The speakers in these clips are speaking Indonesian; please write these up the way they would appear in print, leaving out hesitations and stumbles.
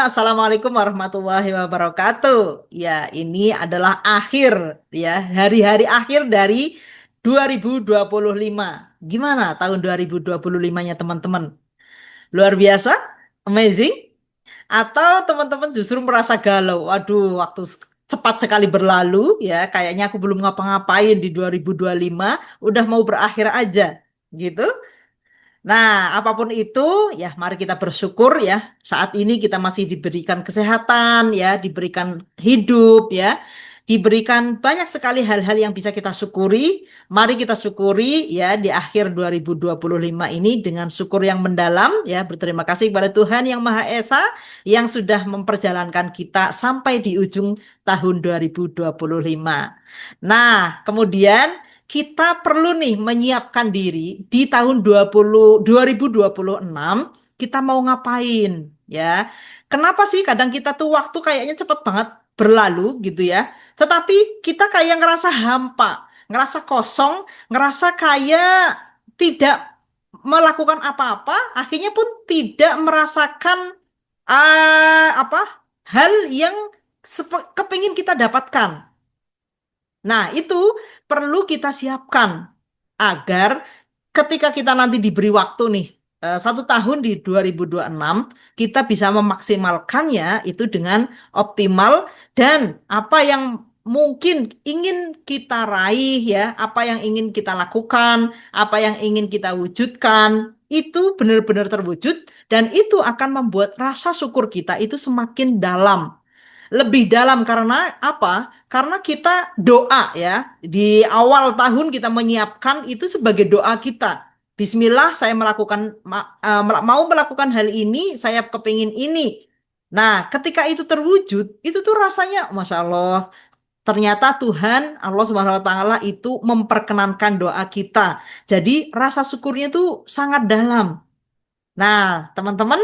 Assalamualaikum warahmatullahi wabarakatuh. Ya, ini adalah akhir ya, hari-hari akhir dari 2025. Gimana tahun 2025-nya teman-teman? Luar biasa? Amazing? Atau teman-teman justru merasa galau? Waduh, waktu cepat sekali berlalu ya, kayaknya aku belum ngapa-ngapain di 2025, udah mau berakhir aja. Gitu? Nah, apapun itu, ya mari kita bersyukur ya. Saat ini kita masih diberikan kesehatan, ya, diberikan hidup, ya, diberikan banyak sekali hal-hal yang bisa kita syukuri. Mari kita syukuri ya di akhir 2025 ini dengan syukur yang mendalam, ya. Berterima kasih kepada Tuhan Yang Maha Esa yang sudah memperjalankan kita sampai di ujung tahun 2025. Nah, kemudian kita perlu nih menyiapkan diri di tahun 2026 kita mau ngapain ya. Kenapa sih kadang kita tuh waktu kayaknya cepet banget berlalu gitu ya. Tetapi kita kayak ngerasa hampa, ngerasa kosong, ngerasa kayak tidak melakukan apa-apa, akhirnya pun tidak merasakan apa hal yang kepingin kita dapatkan. Nah, itu perlu kita siapkan agar ketika kita nanti diberi waktu nih, 1 tahun di 2026, kita bisa memaksimalkannya itu dengan optimal dan apa yang mungkin ingin kita raih ya, apa yang ingin kita lakukan, apa yang ingin kita wujudkan, itu benar-benar terwujud dan itu akan membuat rasa syukur kita itu semakin dalam. Lebih dalam karena apa? Karena kita doa ya. Di awal tahun kita menyiapkan itu sebagai doa kita. Bismillah, saya mau melakukan hal ini, saya kepingin ini. Nah, ketika itu terwujud, itu tuh rasanya, Masya Allah, ternyata Tuhan, Allah Subhanahu Wa Taala itu memperkenankan doa kita. Jadi rasa syukurnya itu sangat dalam. Nah, teman-teman,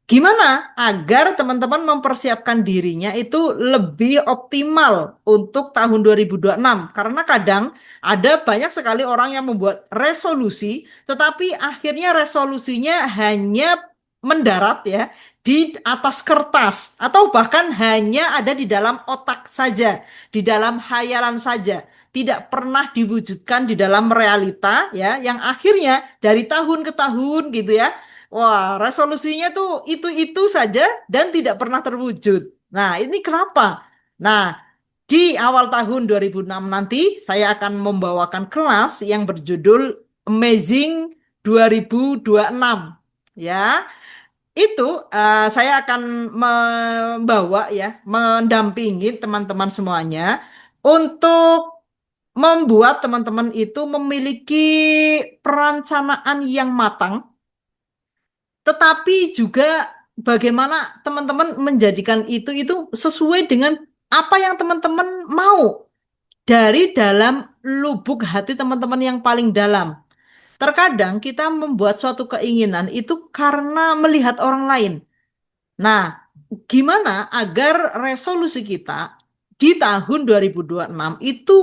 gimana agar teman-teman mempersiapkan dirinya itu lebih optimal untuk tahun 2026? Karena kadang ada banyak sekali orang yang membuat resolusi, tetapi akhirnya resolusinya hanya mendarat ya di atas kertas atau bahkan hanya ada di dalam otak saja, di dalam hayalan saja, tidak pernah diwujudkan di dalam realita ya, yang akhirnya dari tahun ke tahun gitu ya. Wah, resolusinya tuh itu-itu saja dan tidak pernah terwujud. Nah, ini kenapa? Nah, di awal tahun 2006 nanti saya akan membawakan kelas yang berjudul Amazing 2026. Ya, itu saya akan membawa ya, mendampingi teman-teman semuanya untuk membuat teman-teman itu memiliki perencanaan yang matang tetapi juga bagaimana teman-teman menjadikan itu sesuai dengan apa yang teman-teman mau dari dalam lubuk hati teman-teman yang paling dalam. Terkadang kita membuat suatu keinginan itu karena melihat orang lain. Nah, gimana agar resolusi kita di tahun 2026 itu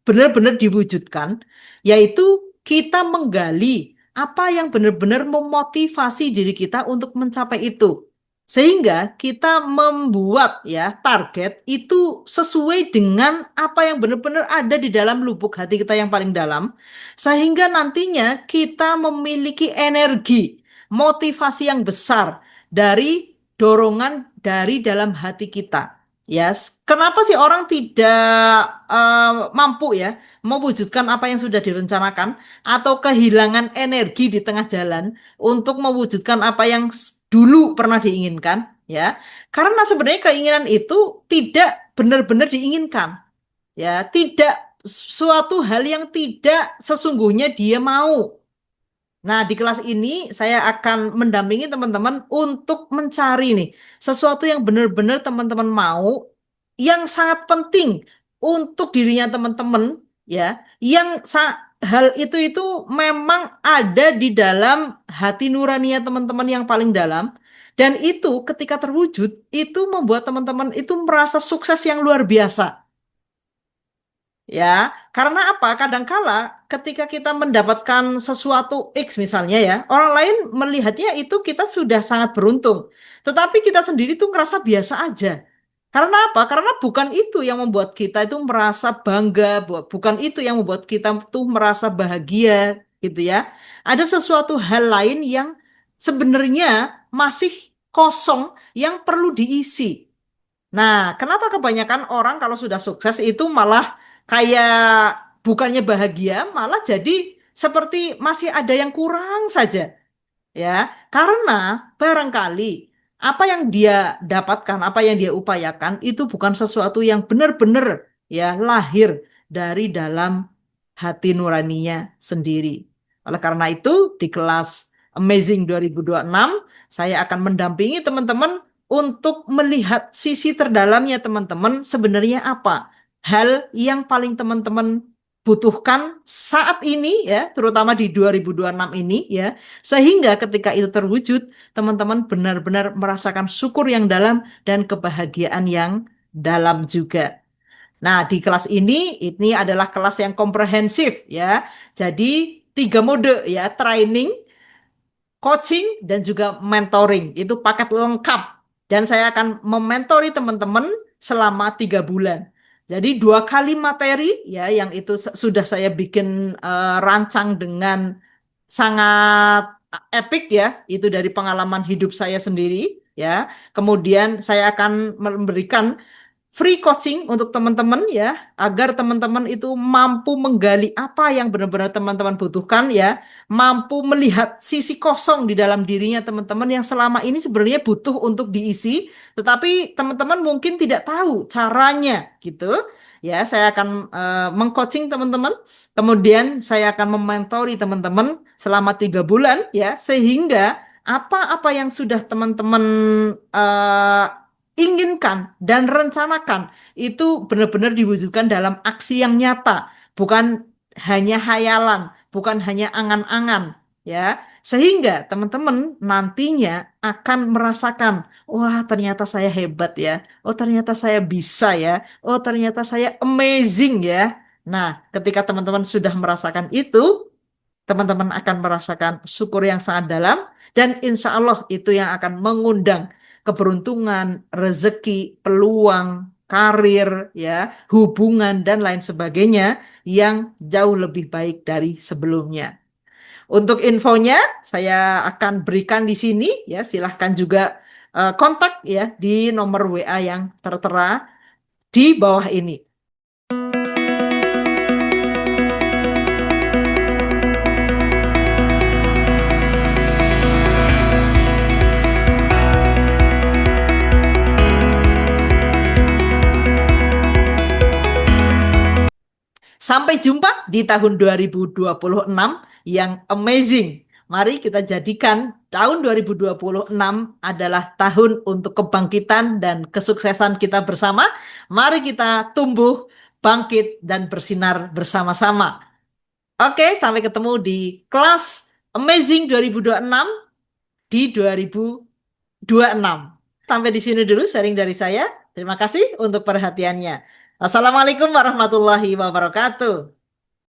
benar-benar diwujudkan, yaitu kita menggali apa yang benar-benar memotivasi diri kita untuk mencapai itu. Sehingga kita membuat ya target itu sesuai dengan apa yang benar-benar ada di dalam lubuk hati kita yang paling dalam, sehingga nantinya kita memiliki energi, motivasi yang besar dari dorongan dari dalam hati kita. Ya, kenapa sih orang tidak mampu ya mewujudkan apa yang sudah direncanakan atau kehilangan energi di tengah jalan untuk mewujudkan apa yang dulu pernah diinginkan ya? Karena sebenarnya keinginan itu tidak benar-benar diinginkan ya, tidak suatu hal yang tidak sesungguhnya dia mau. Nah, di kelas ini saya akan mendampingi teman-teman untuk mencari nih sesuatu yang benar-benar teman-teman mau, yang sangat penting untuk dirinya teman-teman ya, yang hal itu memang ada di dalam hati nurani teman-teman yang paling dalam dan itu ketika terwujud itu membuat teman-teman itu merasa sukses yang luar biasa. Ya, karena apa? Kadangkala ketika kita mendapatkan sesuatu X misalnya ya, orang lain melihatnya itu kita sudah sangat beruntung. Tetapi kita sendiri tuh ngerasa biasa aja. Karena apa? Karena bukan itu yang membuat kita itu merasa bangga, bukan itu yang membuat kita tuh merasa bahagia gitu ya. Ada sesuatu hal lain yang sebenarnya masih kosong yang perlu diisi. Nah, kenapa kebanyakan orang kalau sudah sukses itu malah kayak bukannya bahagia, malah jadi seperti masih ada yang kurang saja, ya. Karena barangkali apa yang dia dapatkan, apa yang dia upayakan itu bukan sesuatu yang benar-benar ya lahir dari dalam hati nuraninya sendiri. Oleh karena itu, di kelas Amazing 2026, saya akan mendampingi teman-teman untuk melihat sisi terdalamnya teman-teman sebenarnya apa. Hal yang paling teman-teman butuhkan saat ini ya, terutama di 2026 ini ya, sehingga ketika itu terwujud, teman-teman benar-benar merasakan syukur yang dalam dan kebahagiaan yang dalam juga. Nah, di kelas ini adalah kelas yang komprehensif ya. Jadi tiga mode ya, training, coaching, dan juga mentoring. Itu paket lengkap. Dan saya akan mementori teman-teman selama 3 bulan. Jadi 2 kali materi ya, yang itu sudah saya bikin rancang dengan sangat epic ya, itu dari pengalaman hidup saya sendiri ya. Kemudian saya akan memberikan free coaching untuk teman-teman ya, agar teman-teman itu mampu menggali apa yang benar-benar teman-teman butuhkan ya, mampu melihat sisi kosong di dalam dirinya teman-teman yang selama ini sebenarnya butuh untuk diisi, tetapi teman-teman mungkin tidak tahu caranya gitu. Ya, saya akan mengcoaching teman-teman, kemudian saya akan mementori teman-teman selama 3 bulan ya, sehingga apa-apa yang sudah teman-teman eh, inginkan dan rencanakan itu benar-benar diwujudkan dalam aksi yang nyata, bukan hanya hayalan, bukan hanya angan-angan, ya. Sehingga teman-teman nantinya akan merasakan, wah ternyata saya hebat ya, oh ternyata saya bisa ya, oh ternyata saya amazing ya. Nah, ketika teman-teman sudah merasakan itu, teman-teman akan merasakan syukur yang sangat dalam dan insya Allah itu yang akan mengundang keberuntungan, rezeki, peluang, karir, ya, hubungan dan lain sebagainya yang jauh lebih baik dari sebelumnya. Untuk infonya saya akan berikan di sini ya, silahkan juga kontak ya di nomor WA yang tertera di bawah ini. Sampai jumpa di tahun 2026 yang amazing. Mari kita jadikan tahun 2026 adalah tahun untuk kebangkitan dan kesuksesan kita bersama. Mari kita tumbuh, bangkit, dan bersinar bersama-sama. Oke, sampai ketemu di kelas Amazing 2026 di 2026. Sampai di sini dulu sharing dari saya. Terima kasih untuk perhatiannya. Wassalamualaikum warahmatullahi wabarakatuh.